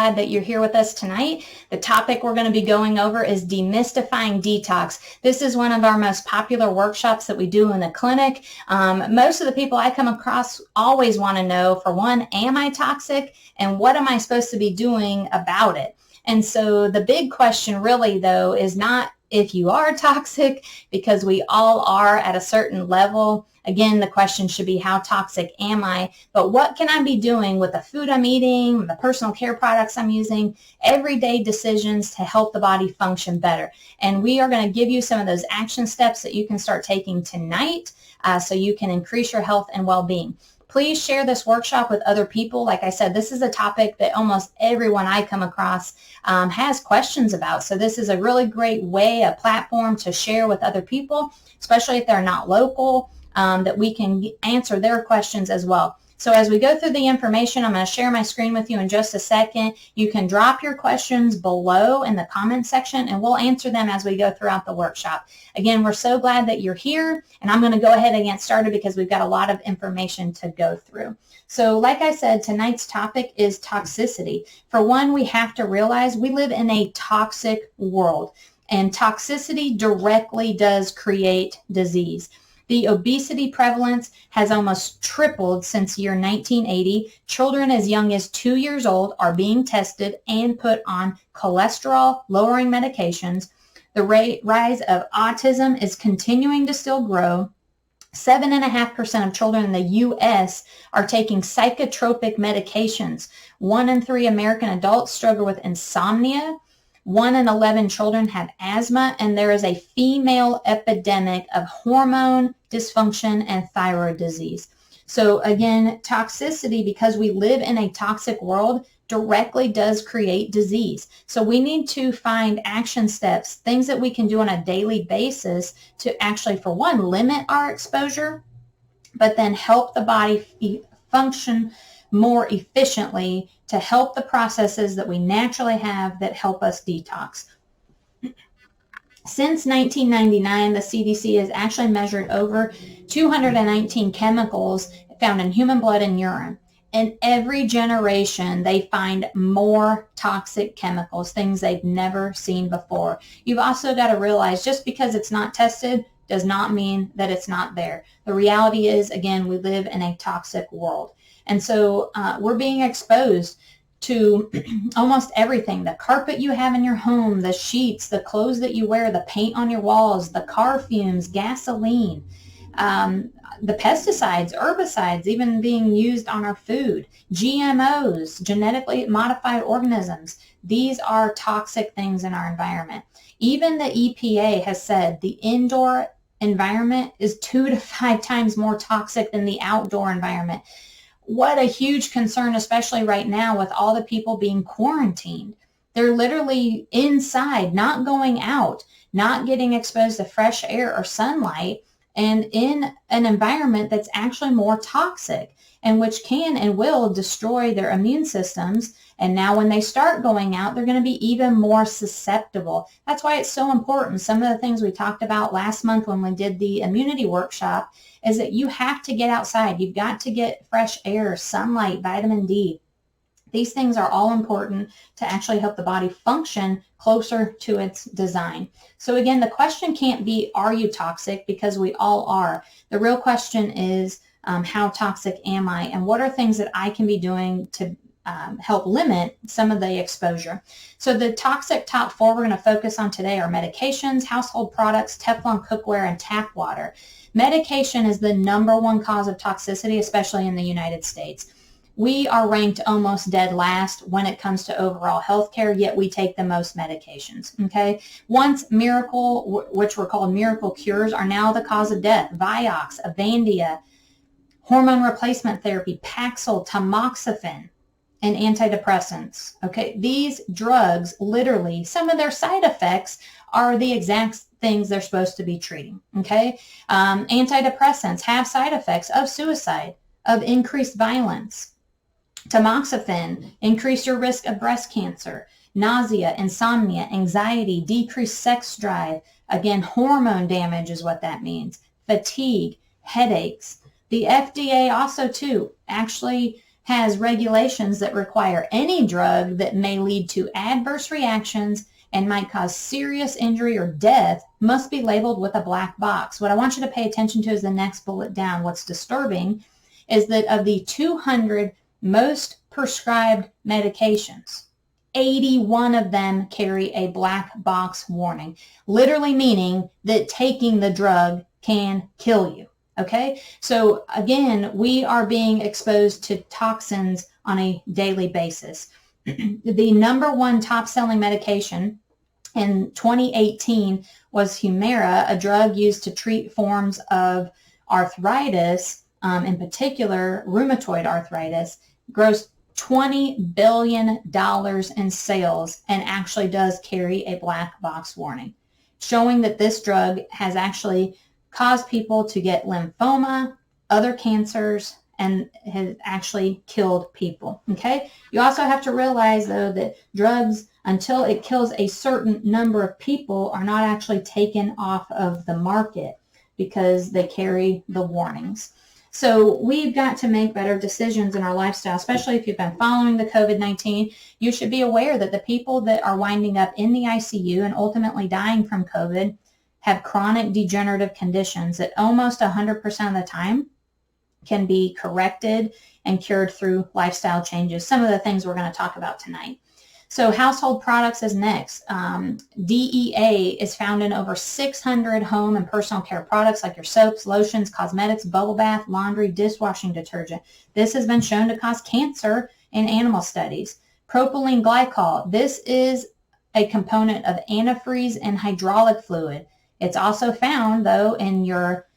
glad that you're here with us tonight. The topic we're going to be going over is demystifying detox. This is one of our most popular workshops that we do in the clinic. Most of the people I come across always want to know, for one, am I toxic? And what am I supposed to be doing about it? And so the big question really, though, is not if you are toxic, because we all are at a certain level. Again, the question should be, how toxic am I? But what can I be doing with the food I'm eating, the personal care products I'm using, everyday decisions to help the body function better? And we are going to give you some of those action steps that you can start taking tonight so you can increase your health and well-being. Please share this workshop with other people. Like I said, this is a topic that almost everyone I come across has questions about. So this is a really great way, a platform to share with other people, especially if they're not local, that we can answer their questions as well. So as we go through the information, I'm going to share my screen with you in just a second. You can drop your questions below in the comment section, and we'll answer them as we go throughout the workshop. Again, we're so glad that you're here, and I'm going to go ahead and get started because we've got a lot of information to go through. So like I said, tonight's topic is toxicity. For one, we have to realize we live in a toxic world, and toxicity directly does create disease. The obesity prevalence has almost tripled since year 1980. Children as young as 2 years old are being tested and put on cholesterol-lowering medications. The rise of autism is continuing to still grow. 7.5% of children in the U.S. are taking psychotropic medications. 1 in 3 American adults struggle with insomnia. 1 in 11 children have asthma, and there is a female epidemic of hormone dysfunction and thyroid disease. So again, toxicity, because we live in a toxic world, directly does create disease. So we need to find action steps, things that we can do on a daily basis to actually, for one, limit our exposure, but then help the body function more efficiently to help the processes that we naturally have that help us detox. Since 1999, the CDC has actually measured over 219 chemicals found in human blood and urine. In every generation, they find more toxic chemicals, things they've never seen before. You've also got to realize, just because it's not tested does not mean that it's not there. The reality is, again, we live in a toxic world. And so we're being exposed to almost everything. The carpet you have in your home, the sheets, the clothes that you wear, the paint on your walls, the car fumes, gasoline, the pesticides, herbicides, even being used on our food, GMOs, genetically modified organisms. These are toxic things in our environment. Even the EPA has said the indoor environment is 2 to 5 times more toxic than the outdoor environment. What a huge concern, especially right now with all the people being quarantined. They're literally inside, not going out, not getting exposed to fresh air or sunlight, and in an environment that's actually more toxic, and which can and will destroy their immune systems. And now when they start going out, they're going to be even more susceptible. That's why it's so important. Some of the things we talked about last month when we did the immunity workshop is that you have to get outside. You've got to get fresh air, sunlight, vitamin D. These things are all important to actually help the body function closer to its design. So again, the question can't be, are you toxic? Because we all are. The real question is, how toxic am I? And what are things that I can be doing to help limit some of the exposure? So the toxic top 4 we're going to focus on today are medications, household products, Teflon cookware, and tap water. Medication is the #1 cause of toxicity, especially in the United States. We are ranked almost dead last when it comes to overall healthcare, yet we take the most medications, okay? Once miracle, which were called miracle cures, are now the cause of death. Vioxx, Avandia, hormone replacement therapy, Paxil, tamoxifen, and antidepressants, okay? These drugs, literally, some of their side effects are the exact things they're supposed to be treating, okay? Antidepressants have side effects of suicide, of increased violence. Tamoxifen, increase your risk of breast cancer, nausea, insomnia, anxiety, decreased sex drive. Again, hormone damage is what that means. Fatigue, headaches. The FDA also, too, actually has regulations that require any drug that may lead to adverse reactions and might cause serious injury or death must be labeled with a black box. What I want you to pay attention to is the next bullet down. What's disturbing is that of the 200 most prescribed medications, 81 of them carry a black box warning, literally meaning that taking the drug can kill you. Okay, so again, we are being exposed to toxins on a daily basis. The number one top selling medication in 2018 was Humira, a drug used to treat forms of arthritis, in particular rheumatoid arthritis, grossed $20 billion in sales and actually does carry a black box warning, showing that this drug has actually caused people to get lymphoma, other cancers, and has actually killed people. Okay? You also have to realize, though, that drugs, until it kills a certain number of people, are not actually taken off of the market because they carry the warnings. So we've got to make better decisions in our lifestyle, especially if you've been following the COVID-19. You should be aware that the people that are winding up in the ICU and ultimately dying from COVID have chronic degenerative conditions that almost 100% of the time can be corrected and cured through lifestyle changes. Some of the things we're going to talk about tonight. So household products is next. DEA is found in over 600 home and personal care products like your soaps, lotions, cosmetics, bubble bath, laundry, dishwashing detergent. This has been shown to cause cancer in animal studies. Propylene glycol. This is a component of antifreeze and hydraulic fluid. It's also found, though, in your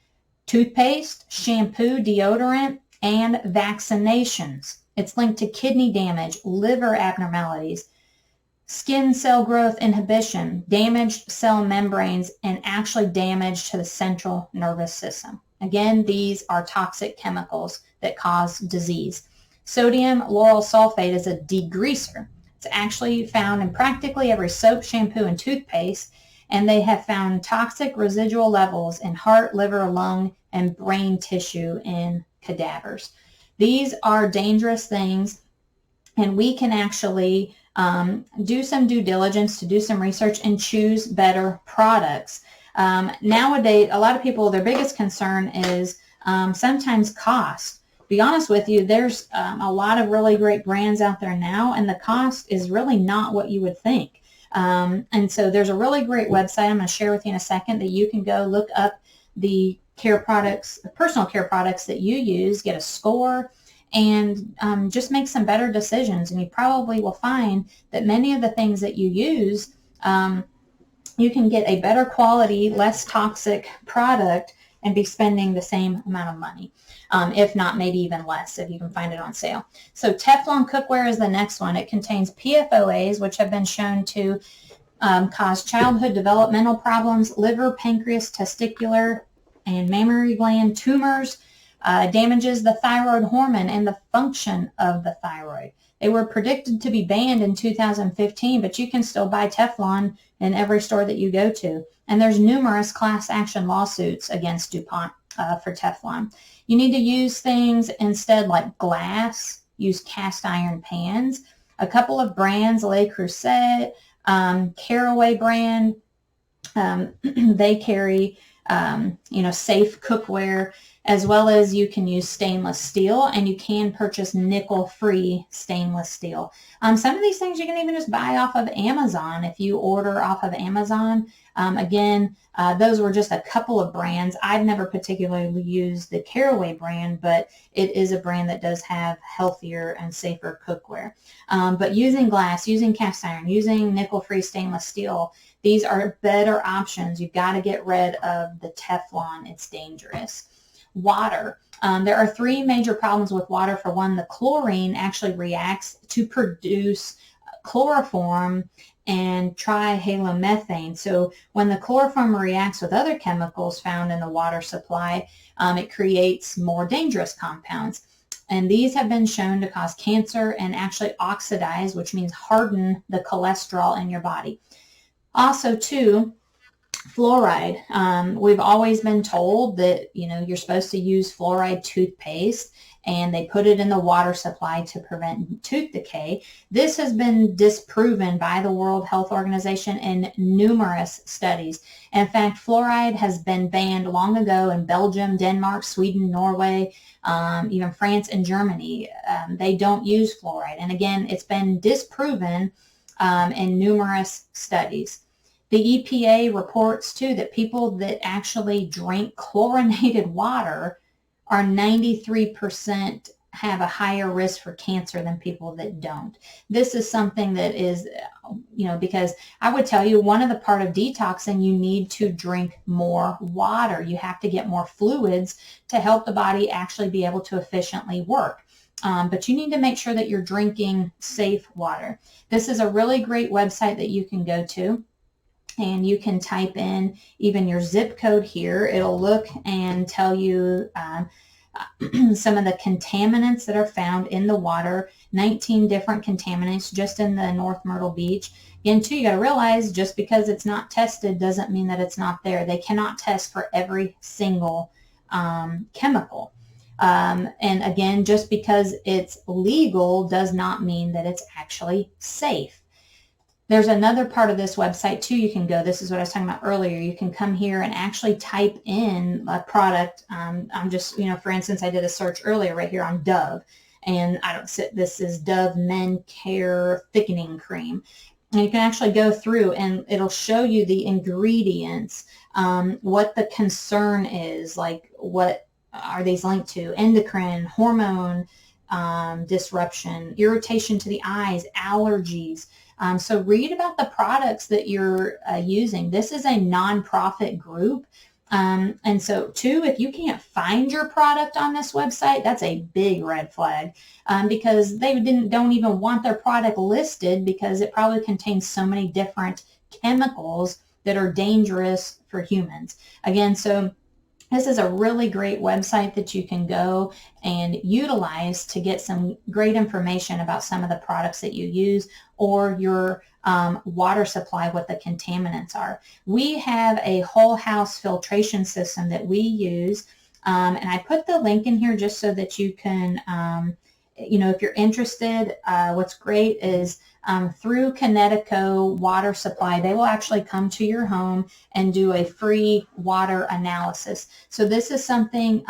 toothpaste, shampoo, deodorant, and vaccinations. It's linked to kidney damage, liver abnormalities, skin cell growth inhibition, damaged cell membranes, and actually damage to the central nervous system. Again, these are toxic chemicals that cause disease. Sodium lauryl sulfate is a degreaser. It's actually found in practically every soap, shampoo, and toothpaste, and they have found toxic residual levels in heart, liver, lung, and brain tissue in cadavers. These are dangerous things, and we can actually do some due diligence to do some research and choose better products. Nowadays, a lot of people, their biggest concern is sometimes cost. To be honest with you, there's a lot of really great brands out there now, and the cost is really not what you would think. And so there's a really great website I'm going to share with you in a second that you can go look up the care products, personal care products that you use, get a score, and just make some better decisions. And you probably will find that many of the things that you use, you can get a better quality, less toxic product and be spending the same amount of money. If not, maybe even less if you can find it on sale. So Teflon Cookware is the next one. It contains PFOAs, which have been shown to cause childhood developmental problems, liver, pancreas, testicular, and mammary gland tumors, damages the thyroid hormone and the function of the thyroid. They were predicted to be banned in 2015, but you can still buy Teflon in every store that you go to. And there's numerous class action lawsuits against DuPont for Teflon. You need to use things instead like glass, use cast iron pans. A couple of brands, Le Creuset, Caraway brand, they carry safe cookware, as well as you can use stainless steel, and you can purchase nickel-free stainless steel. Some of these things you can even just buy off of Amazon if you order off of Amazon. Again, those were just a couple of brands. I've never particularly used the Caraway brand, but it is a brand that does have healthier and safer cookware. But using glass, using cast iron, using nickel-free stainless steel, these are better options. You've got to get rid of the Teflon. It's dangerous. Water. There are three major problems with water. For one, the chlorine actually reacts to produce chloroform and trihalomethane. So when the chloroform reacts with other chemicals found in the water supply, it creates more dangerous compounds. And these have been shown to cause cancer and actually oxidize, which means harden the cholesterol in your body. Also, too, fluoride. We've always been told that, you're supposed to use fluoride toothpaste, and they put it in the water supply to prevent tooth decay. This has been disproven by the World Health Organization in numerous studies. In fact, fluoride has been banned long ago in Belgium, Denmark, Sweden, Norway, even France and Germany. They don't use fluoride. And again, it's been disproven in numerous studies. The EPA reports too that people that actually drink chlorinated water are 93% have a higher risk for cancer than people that don't. This is something that is, because I would tell you one of the part of detoxing, you need to drink more water. You have to get more fluids to help the body actually be able to efficiently work. But you need to make sure that you're drinking safe water. This is a really great website that you can go to. And you can type in even your zip code here. It'll look and tell you some of the contaminants that are found in the water, 19 different contaminants just in the North Myrtle Beach. Again, too, you got to realize just because it's not tested doesn't mean that it's not there. They cannot test for every single chemical. And again, just because it's legal does not mean that it's actually safe. There's another part of this website too you can go. This is what I was talking about earlier. You can come here and actually type in a product. I'm just, for instance, I did a search earlier right here on Dove. And this is Dove Men Care Thickening Cream. And you can actually go through and it'll show you the ingredients, what the concern is, like what are these linked to, endocrine, hormone disruption, irritation to the eyes, allergies. So read about the products that you're using. This is a nonprofit group. And so too, if you can't find your product on this website, that's a big red flag because they don't even want their product listed because it probably contains so many different chemicals that are dangerous for humans. Again, so this is a really great website that you can go and utilize to get some great information about some of the products that you use or your water supply, what the contaminants are. We have a whole house filtration system that we use, and I put the link in here just so that you can, if you're interested, what's great is through Kinetico water supply, they will actually come to your home and do a free water analysis. So this is something,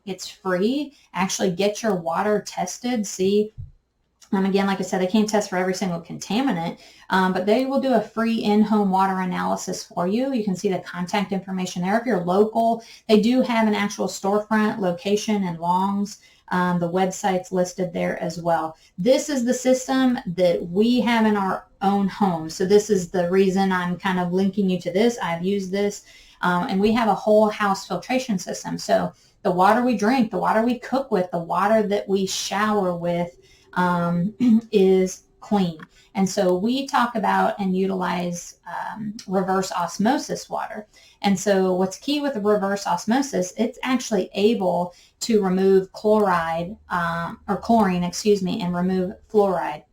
it's free. Actually get your water tested. See, again, like I said, they can't test for every single contaminant, but they will do a free in-home water analysis for you. You can see the contact information there. If you're local, they do have an actual storefront location in Longs. The website's listed there as well. This is the system that we have in our own home. So this is the reason I'm kind of linking you to this. I've used this, and we have a whole house filtration system. So the water we drink, the water we cook with, the water that we shower with is clean. And so we talk about and utilize reverse osmosis water. And so what's key with reverse osmosis, it's actually able to remove chlorine, and remove fluoride.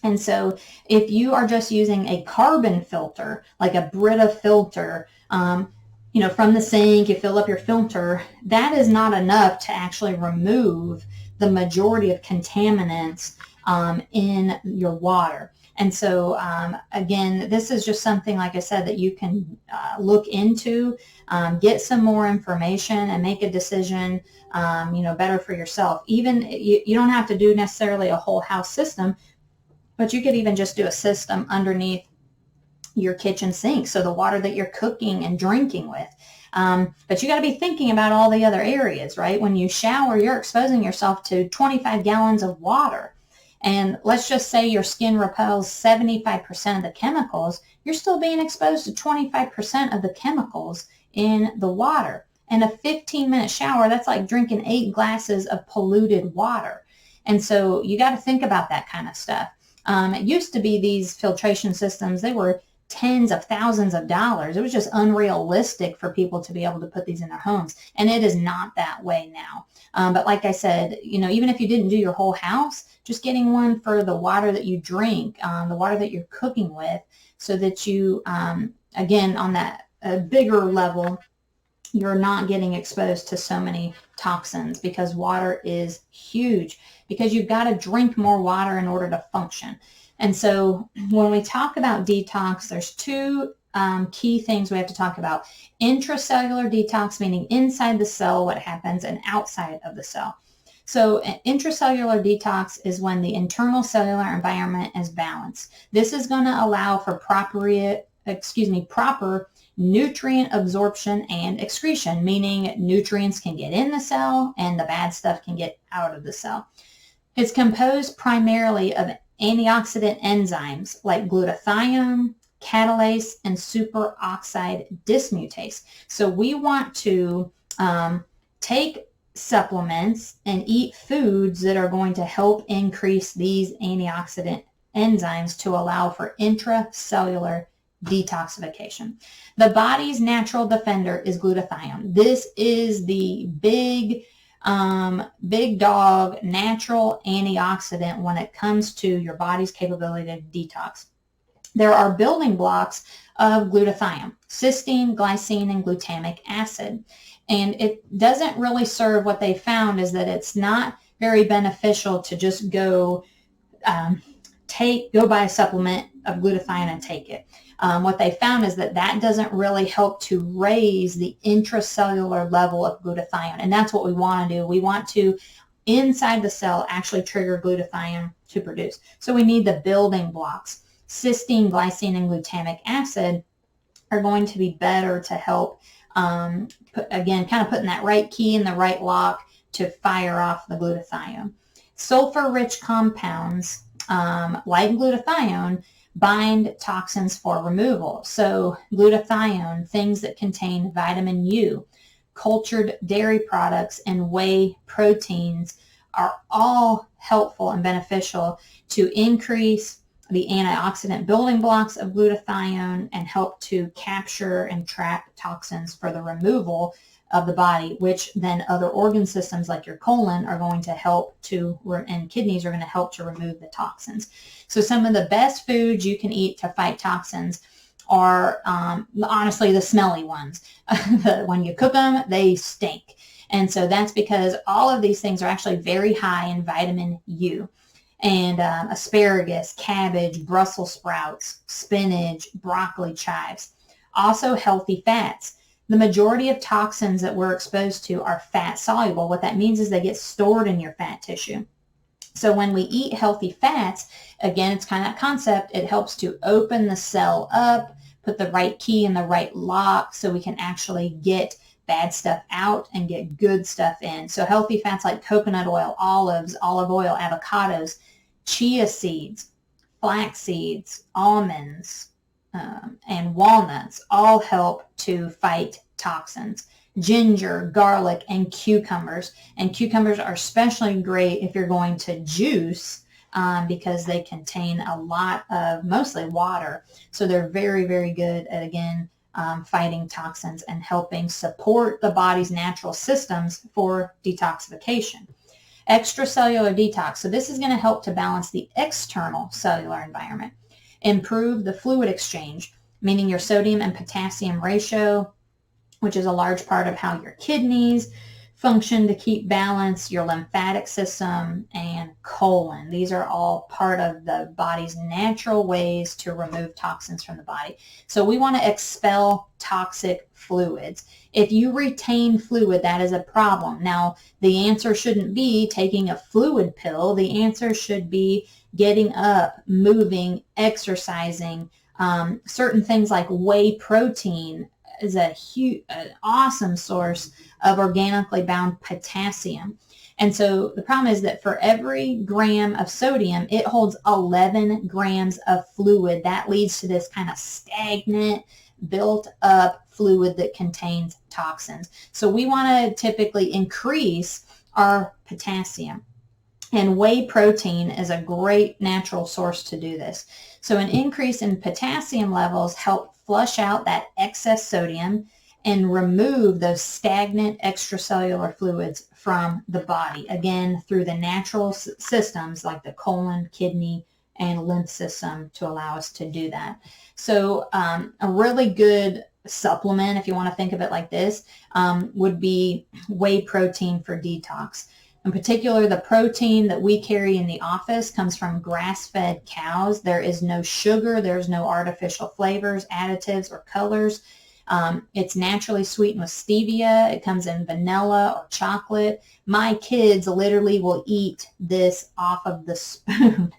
And so if you are just using a carbon filter, like a Brita filter, from the sink, you fill up your filter, that is not enough to actually remove the majority of contaminants in your water. And so, again, this is just something, like I said, that you can look into, get some more information and make a decision, better for yourself. Even you don't have to do necessarily a whole house system, but you could even just do a system underneath your kitchen sink. So the water that you're cooking and drinking with. But you got to be thinking about all the other areas, right? When you shower, you're exposing yourself to 25 gallons of water. And let's just say your skin repels 75% of the chemicals, you're still being exposed to 25% of the chemicals in the water. And a 15-minute shower, that's like drinking 8 glasses of polluted water. And so you got to think about that kind of stuff. It used to be these filtration systems, they were tens of thousands of dollars. It was just unrealistic for people to be able to put these in their homes. And it is not that way now. But like I said, even if you didn't do your whole house, just getting one for the water that you drink, the water that you're cooking with, so that you, again, on that bigger level, you're not getting exposed to so many toxins, because water is huge, because you've got to drink more water in order to function. And so when we talk about detox, there's two key things we have to talk about. Intracellular detox, meaning inside the cell what happens, and outside of the cell. So an intracellular detox is when the internal cellular environment is balanced. This is going to allow for proper nutrient absorption and excretion, meaning nutrients can get in the cell and the bad stuff can get out of the cell. It's composed primarily of antioxidant enzymes like glutathione, catalase, and superoxide dismutase. So we want to take supplements and eat foods that are going to help increase these antioxidant enzymes to allow for intracellular detoxification. The body's natural defender is glutathione. This is the big dog natural antioxidant when it comes to your body's capability to detox. There are building blocks of glutathione: cysteine, glycine, and glutamic acid. And it doesn't really serve, what they found is that it's not very beneficial to just go buy a supplement of glutathione and take it. What they found is that doesn't really help to raise the intracellular level of glutathione. And that's what we want to do. We want to, inside the cell, actually trigger glutathione to produce. So we need the building blocks. Cysteine, glycine, and glutamic acid are going to be better to help, kind of putting that right key in the right lock to fire off the glutathione. Sulfur-rich compounds, like glutathione, bind toxins for removal. So glutathione, things that contain vitamin U, cultured dairy products, and whey proteins are all helpful and beneficial to increase the antioxidant building blocks of glutathione and help to capture and trap toxins for the removal of the body, which then other organ systems like your colon are going to help to, and kidneys are going to help to remove the toxins. So some of the best foods you can eat to fight toxins are honestly the smelly ones. When you cook them, they stink. And so that's because all of these things are actually very high in vitamin U. And asparagus, cabbage, Brussels sprouts, spinach, broccoli, chives. Also healthy fats. The majority of toxins that we're exposed to are fat soluble. What that means is they get stored in your fat tissue. So when we eat healthy fats, again, it's kind of that concept. It helps to open the cell up, put the right key in the right lock so we can actually get bad stuff out and get good stuff in. So healthy fats like coconut oil, olives, olive oil, avocados, chia seeds, flax seeds, almonds, and walnuts all help to fight toxins. Ginger, garlic, and cucumbers. And cucumbers are especially great if you're going to juice because they contain a lot of mostly water. So they're very, very good at, again, fighting toxins and helping support the body's natural systems for detoxification. Extracellular detox. So this is going to help to balance the external cellular environment, improve the fluid exchange, meaning your sodium and potassium ratio, which is a large part of how your kidneys function to keep balance, your lymphatic system, and colon. These are all part of the body's natural ways to remove toxins from the body. So we want to expel toxic fluids. If you retain fluid, that is a problem. Now, the answer shouldn't be taking a fluid pill. The answer should be getting up, moving, exercising. Certain things like whey protein is an awesome source of organically bound potassium. And so the problem is that for every gram of sodium, it holds 11 grams of fluid. That leads to this kind of stagnant, built up fluid that contains toxins. So we want to typically increase our potassium. And whey protein is a great natural source to do this. So an increase in potassium levels help flush out that excess sodium and remove those stagnant extracellular fluids from the body, again, through the natural systems like the colon, kidney, and lymph system to allow us to do that. So a really good supplement, if you want to think of it like this, would be whey protein for detox. In particular, the protein that we carry in the office comes from grass-fed cows. There is no sugar, there's no artificial flavors, additives, or colors. It's naturally sweetened with stevia. It comes in vanilla or chocolate. My kids literally will eat this off of the spoon.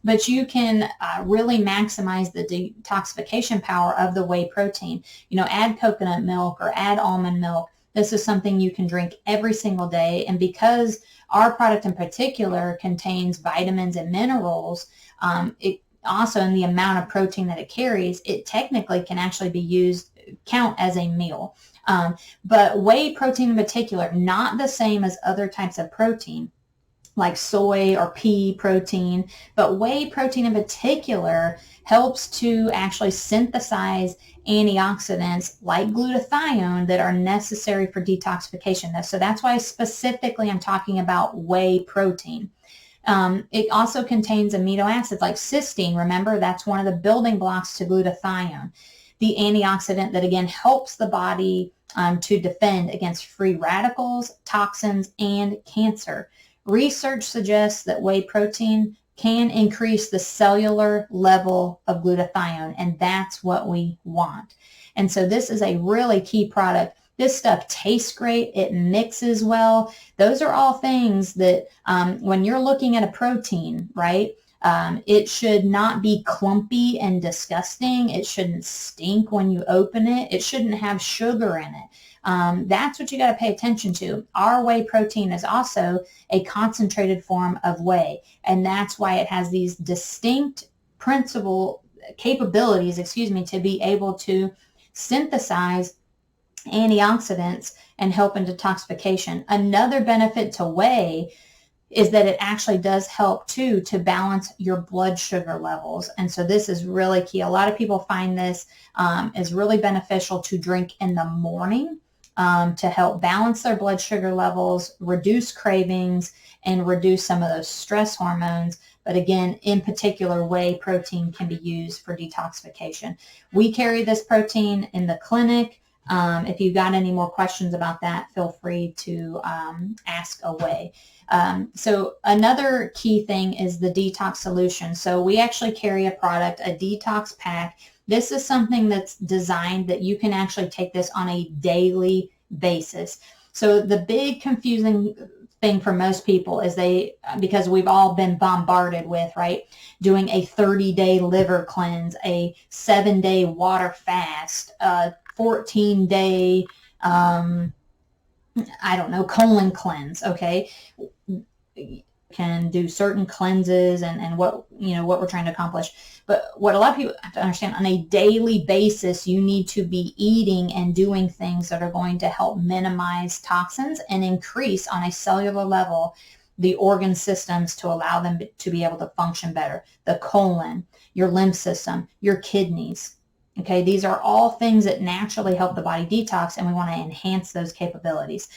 But you can really maximize the detoxification power of the whey protein. Add coconut milk or add almond milk. This is something you can drink every single day. And because our product in particular contains vitamins and minerals, it also, in the amount of protein that it carries, it technically can actually be count as a meal. But whey protein in particular, not the same as other types of protein like soy or pea protein, but whey protein in particular helps to actually synthesize antioxidants like glutathione that are necessary for detoxification. So that's why specifically I'm talking about whey protein. It also contains amino acids like cysteine. Remember, that's one of the building blocks to glutathione, the antioxidant that again helps the body to defend against free radicals, toxins, and cancer. Research suggests that whey protein can increase the cellular level of glutathione, and that's what we want. And so this is a really key product. This stuff tastes great. It mixes well. Those are all things that when you're looking at a protein, right, it should not be clumpy and disgusting. It shouldn't stink when you open it. It shouldn't have sugar in it. That's what you got to pay attention to. Our whey protein is also a concentrated form of whey, and that's why it has these distinct capabilities, to be able to synthesize antioxidants and help in detoxification. Another benefit to whey is that it actually does help too to balance your blood sugar levels. And so this is really key. A lot of people find this is really beneficial to drink in the morning to help balance their blood sugar levels, reduce cravings, and reduce some of those stress hormones. But again, in particular, whey protein can be used for detoxification. We carry this protein in the clinic. If you've got any more questions about that, feel free to ask away. So another key thing is the Detox Solution. So we actually carry a product, a detox pack. This is something that's designed that you can actually take this on a daily basis. So the big confusing thing for most people is because we've all been bombarded with, right, doing a 30-day liver cleanse, a 7-day water fast, 14-day, colon cleanse, okay? Can do certain cleanses and what we're trying to accomplish. But what a lot of people have to understand, on a daily basis, you need to be eating and doing things that are going to help minimize toxins and increase on a cellular level the organ systems to allow them to be able to function better. The colon, your lymph system, your kidneys. Okay, these are all things that naturally help the body detox, and we want to enhance those capabilities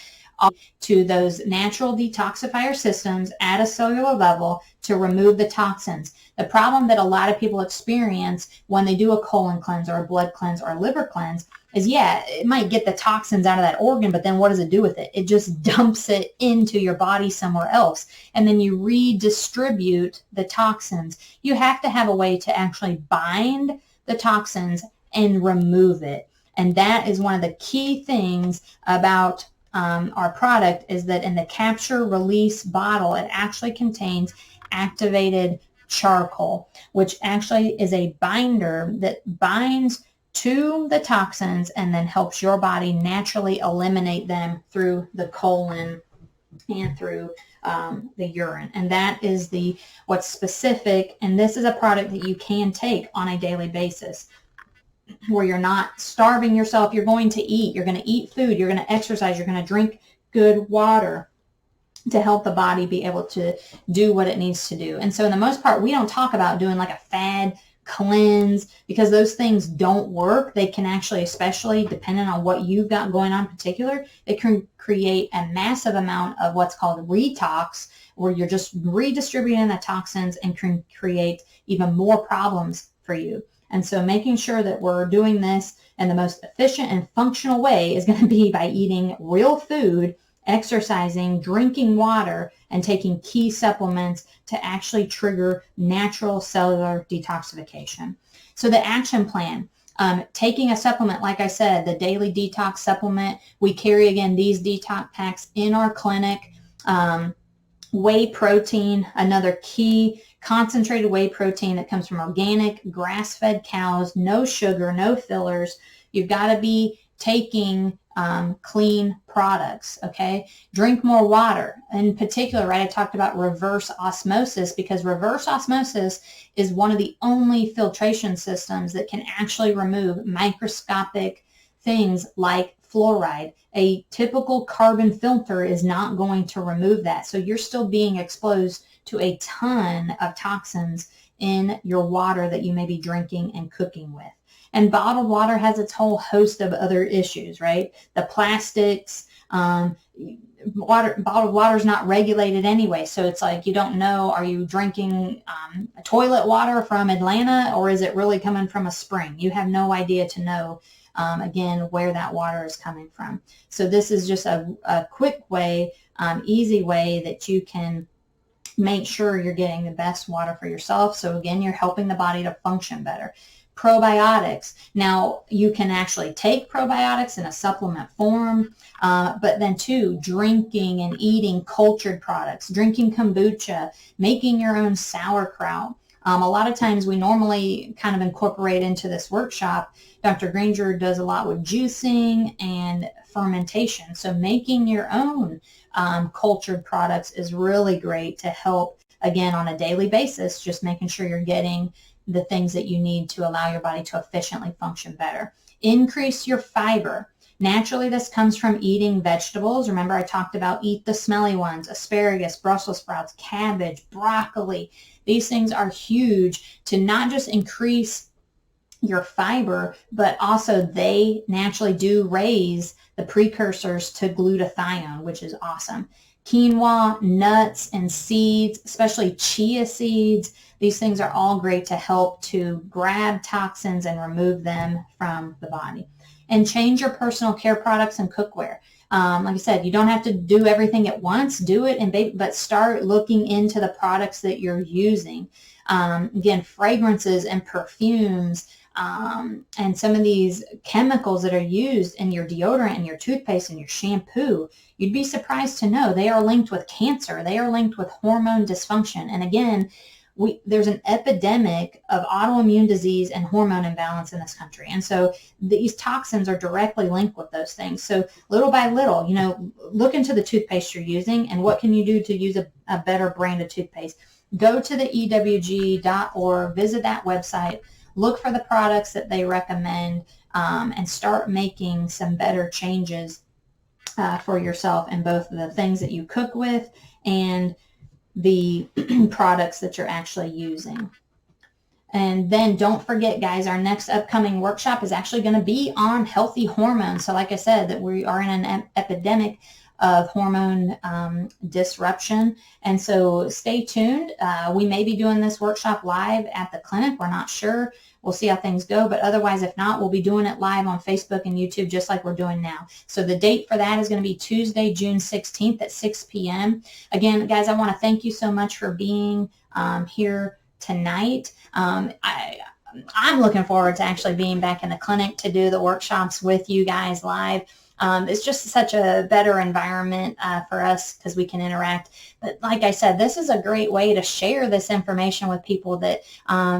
to those natural detoxifier systems at a cellular level to remove the toxins. The problem that a lot of people experience when they do a colon cleanse or a blood cleanse or a liver cleanse is, it might get the toxins out of that organ, but then what does it do with it? It just dumps it into your body somewhere else, and then you redistribute the toxins. You have to have a way to actually bind the toxins and remove it. And that is one of the key things about our product, is that in the capture release bottle, it actually contains activated charcoal, which actually is a binder that binds to the toxins and then helps your body naturally eliminate them through the colon and through the urine. And that is what's specific. And this is a product that you can take on a daily basis, where you're not starving yourself. You're going to eat. You're going to eat food. You're going to exercise. You're going to drink good water to help the body be able to do what it needs to do. And so in the most part, we don't talk about doing like a fad cleanse, because those things don't work. They can actually, especially depending on what you've got going on in particular, it can create a massive amount of what's called retox, where you're just redistributing the toxins and can create even more problems for you. And so making sure that we're doing this in the most efficient and functional way is going to be by eating real food, exercising, drinking water, and taking key supplements to actually trigger natural cellular detoxification. So the action plan, taking a supplement, like I said, the daily detox supplement, we carry again these detox packs in our clinic. Whey protein, another key concentrated whey protein that comes from organic grass-fed cows, no sugar, no fillers. You've got to be taking clean products, okay? Drink more water. In particular, right, I talked about reverse osmosis, because reverse osmosis is one of the only filtration systems that can actually remove microscopic things like fluoride. A typical carbon filter is not going to remove that. So you're still being exposed to a ton of toxins in your water that you may be drinking and cooking with. And bottled water has its whole host of other issues, right? The plastics, bottled water is not regulated anyway. So it's like, you don't know, are you drinking toilet water from Atlanta, or is it really coming from a spring? You have no idea to know, again, where that water is coming from. So this is just a quick way, easy way that you can make sure you're getting the best water for yourself. So again, you're helping the body to function better. Probiotics. Now, you can actually take probiotics in a supplement form, but then too, drinking and eating cultured products, drinking kombucha, making your own sauerkraut. A lot of times we normally kind of incorporate into this workshop, Dr. Granger does a lot with juicing and fermentation. So making your own cultured products is really great to help, again, on a daily basis, just making sure you're getting the things that you need to allow your body to efficiently function better. Increase your fiber. Naturally, this comes from eating vegetables. Remember, I talked about eat the smelly ones, asparagus, Brussels sprouts, cabbage, broccoli. These things are huge to not just increase your fiber, but also they naturally do raise the precursors to glutathione, which is awesome. Quinoa, nuts, and seeds, especially chia seeds. These things are all great to help to grab toxins and remove them from the body. And change your personal care products and cookware. Like I said, you don't have to do everything at once. Do it, but start looking into the products that you're using. Again, fragrances and perfumes, and some of these chemicals that are used in your deodorant and your toothpaste and your shampoo, you'd be surprised to know they are linked with cancer. They are linked with hormone dysfunction. And again, there's an epidemic of autoimmune disease and hormone imbalance in this country. And so these toxins are directly linked with those things. So little by little, look into the toothpaste you're using and what can you do to use a better brand of toothpaste. Go to the ewg.org, visit that website, look for the products that they recommend, and start making some better changes for yourself in both the things that you cook with and the products that you're actually using. And then don't forget, guys, our next upcoming workshop is actually going to be on healthy hormones. So like I said, that we are in an epidemic of hormone disruption. And so stay tuned. We may be doing this workshop live at the clinic. We're not sure. We'll see how things go. But otherwise, if not, we'll be doing it live on Facebook and YouTube just like we're doing now. So the date for that is going to be Tuesday, June 16th at 6 p.m. Again, guys, I want to thank you so much for being here tonight. I'm looking forward to actually being back in the clinic to do the workshops with you guys live. It's just such a better environment for us because we can interact. But like I said, this is a great way to share this information with people that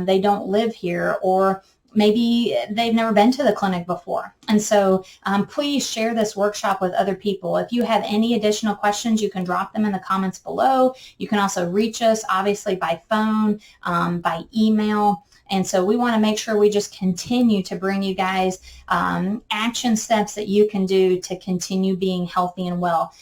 they don't live here, or maybe they've never been to the clinic before. And so please share this workshop with other people. If you have any additional questions, you can drop them in the comments below. You can also reach us, obviously, by phone, by email. And so we want to make sure we just continue to bring you guys action steps that you can do to continue being healthy and well.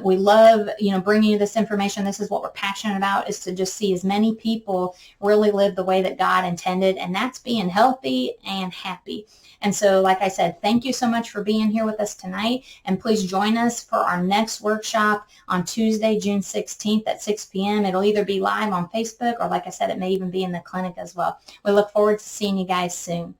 We love, bringing you this information. This is what we're passionate about, is to just see as many people really live the way that God intended, and that's being healthy. healthy and happy. And so, like I said, thank you so much for being here with us tonight. And please join us for our next workshop on Tuesday, June 16th at 6 p.m. It'll either be live on Facebook or, like I said, it may even be in the clinic as well. We look forward to seeing you guys soon.